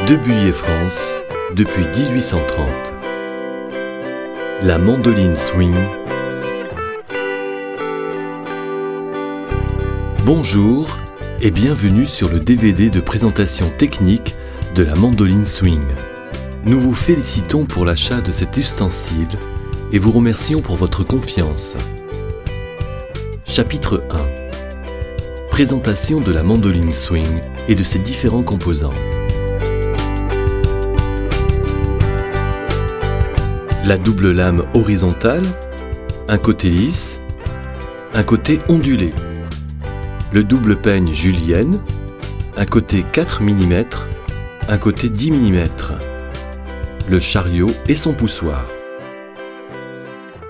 De Buyer, France, depuis 1830. La mandoline swing. Bonjour et bienvenue sur le DVD de présentation technique de la mandoline swing. Nous vous félicitons pour l'achat de cet ustensile et vous remercions pour votre confiance. Chapitre 1. Présentation de la mandoline swing et de ses différents composants. La double lame horizontale, un côté lisse, un côté ondulé. Le double peigne julienne, un côté 4 mm, un côté 10 mm. Le chariot et son poussoir.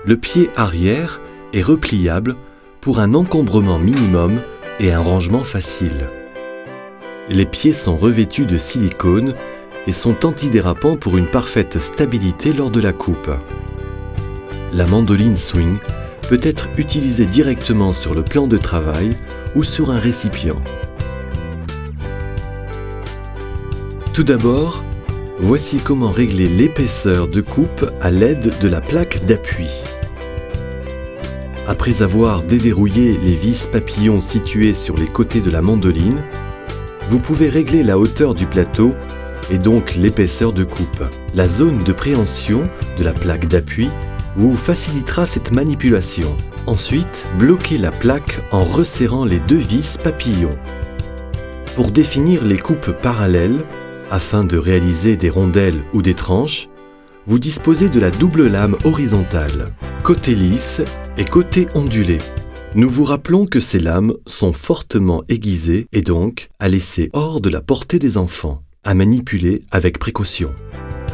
Le pied arrière est repliable pour un encombrement minimum et un rangement facile. Les pieds sont revêtus de silicone et sont antidérapants pour une parfaite stabilité lors de la coupe. La mandoline swing peut être utilisée directement sur le plan de travail ou sur un récipient. Tout d'abord, voici comment régler l'épaisseur de coupe à l'aide de la plaque d'appui. Après avoir déverrouillé les vis papillons situées sur les côtés de la mandoline, vous pouvez régler la hauteur du plateau et donc l'épaisseur de coupe. La zone de préhension de la plaque d'appui vous facilitera cette manipulation. Ensuite, bloquez la plaque en resserrant les deux vis papillons. Pour définir les coupes parallèles, afin de réaliser des rondelles ou des tranches, vous disposez de la double lame horizontale, côté lisse et côté ondulé. Nous vous rappelons que ces lames sont fortement aiguisées et donc à laisser hors de la portée des enfants, à manipuler avec précaution.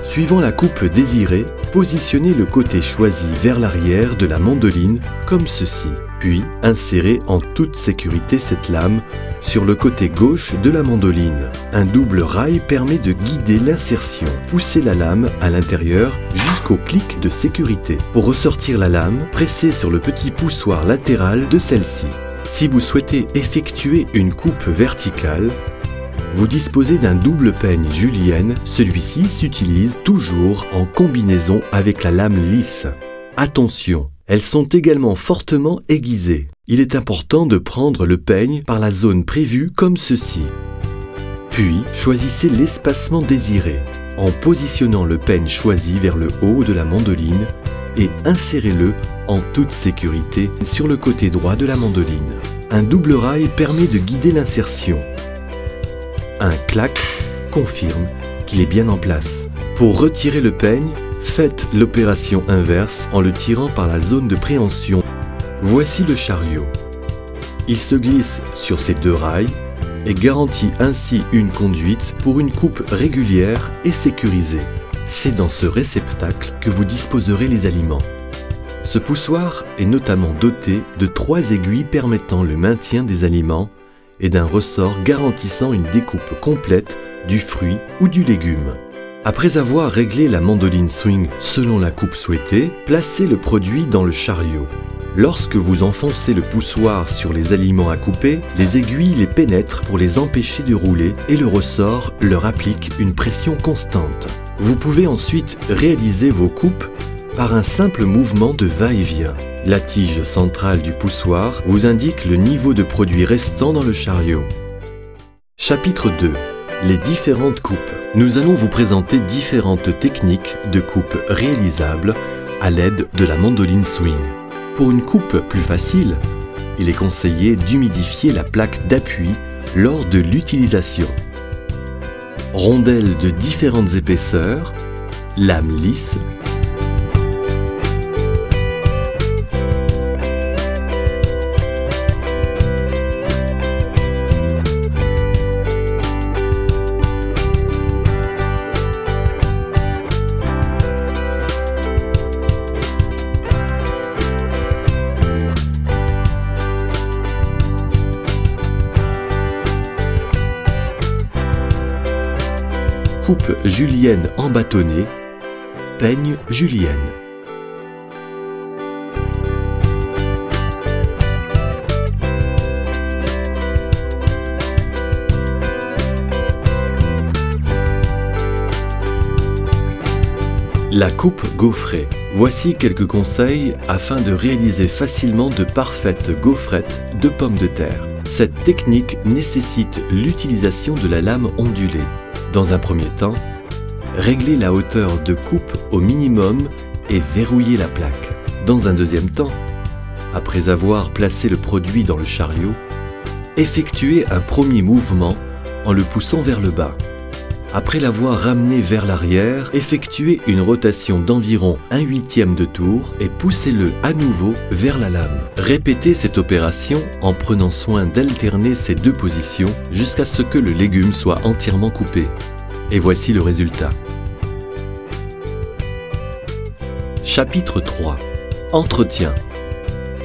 Suivant la coupe désirée, positionnez le côté choisi vers l'arrière de la mandoline comme ceci, puis insérez en toute sécurité cette lame sur le côté gauche de la mandoline. Un double rail permet de guider l'insertion. Poussez la lame à l'intérieur jusqu'au clic de sécurité. Pour ressortir la lame, pressez sur le petit poussoir latéral de celle-ci. Si vous souhaitez effectuer une coupe verticale, vous disposez d'un double peigne julienne. Celui-ci s'utilise toujours en combinaison avec la lame lisse. Attention, elles sont également fortement aiguisées. Il est important de prendre le peigne par la zone prévue comme ceci. Puis, choisissez l'espacement désiré en positionnant le peigne choisi vers le haut de la mandoline et insérez-le en toute sécurité sur le côté droit de la mandoline. Un double rail permet de guider l'insertion. Un clac confirme qu'il est bien en place. Pour retirer le peigne, faites l'opération inverse en le tirant par la zone de préhension. Voici le chariot. Il se glisse sur ces deux rails et garantit ainsi une conduite pour une coupe régulière et sécurisée. C'est dans ce réceptacle que vous disposerez les aliments. Ce poussoir est notamment doté de 3 aiguilles permettant le maintien des aliments et d'un ressort garantissant une découpe complète du fruit ou du légume. Après avoir réglé la mandoline swing selon la coupe souhaitée, placez le produit dans le chariot. Lorsque vous enfoncez le poussoir sur les aliments à couper, les aiguilles les pénètrent pour les empêcher de rouler et le ressort leur applique une pression constante. Vous pouvez ensuite réaliser vos coupes par un simple mouvement de va-et-vient. La tige centrale du poussoir vous indique le niveau de produit restant dans le chariot. Chapitre 2. Les différentes coupes. Nous allons vous présenter différentes techniques de coupe réalisables à l'aide de la mandoline swing. Pour une coupe plus facile, il est conseillé d'humidifier la plaque d'appui lors de l'utilisation. Rondelles de différentes épaisseurs, lames lisses, coupe julienne en bâtonnet, peigne julienne. La coupe gaufrée. Voici quelques conseils afin de réaliser facilement de parfaites gaufrettes de pommes de terre. Cette technique nécessite l'utilisation de la lame ondulée. Dans un premier temps, réglez la hauteur de coupe au minimum et verrouillez la plaque. Dans un deuxième temps, après avoir placé le produit dans le chariot, effectuez un premier mouvement en le poussant vers le bas. Après l'avoir ramené vers l'arrière, effectuez une rotation d'environ 1/8 de tour et poussez-le à nouveau vers la lame. Répétez cette opération en prenant soin d'alterner ces deux positions jusqu'à ce que le légume soit entièrement coupé. Et voici le résultat. Chapitre 3. Entretien.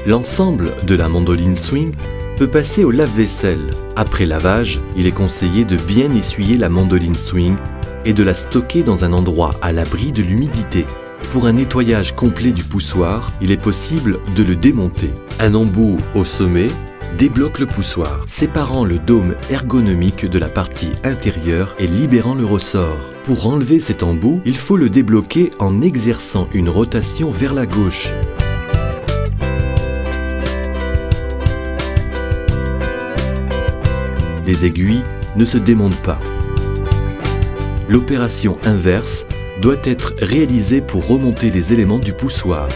L'ensemble de la mandoline swing peut passer au lave-vaisselle. Après lavage, il est conseillé de bien essuyer la mandoline swing et de la stocker dans un endroit à l'abri de l'humidité. Pour un nettoyage complet du poussoir, il est possible de le démonter. Un embout au sommet débloque le poussoir, séparant le dôme ergonomique de la partie intérieure et libérant le ressort. Pour enlever cet embout, il faut le débloquer en exerçant une rotation vers la gauche. Les aiguilles ne se démontent pas. L'opération inverse doit être réalisée pour remonter les éléments du poussoir.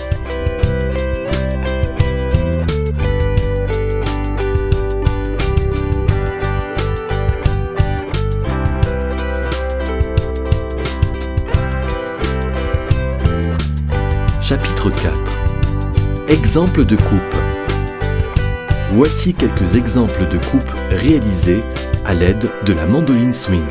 Chapitre 4. Exemple de coupe. Voici quelques exemples de coupes réalisées à l'aide de la mandoline swing.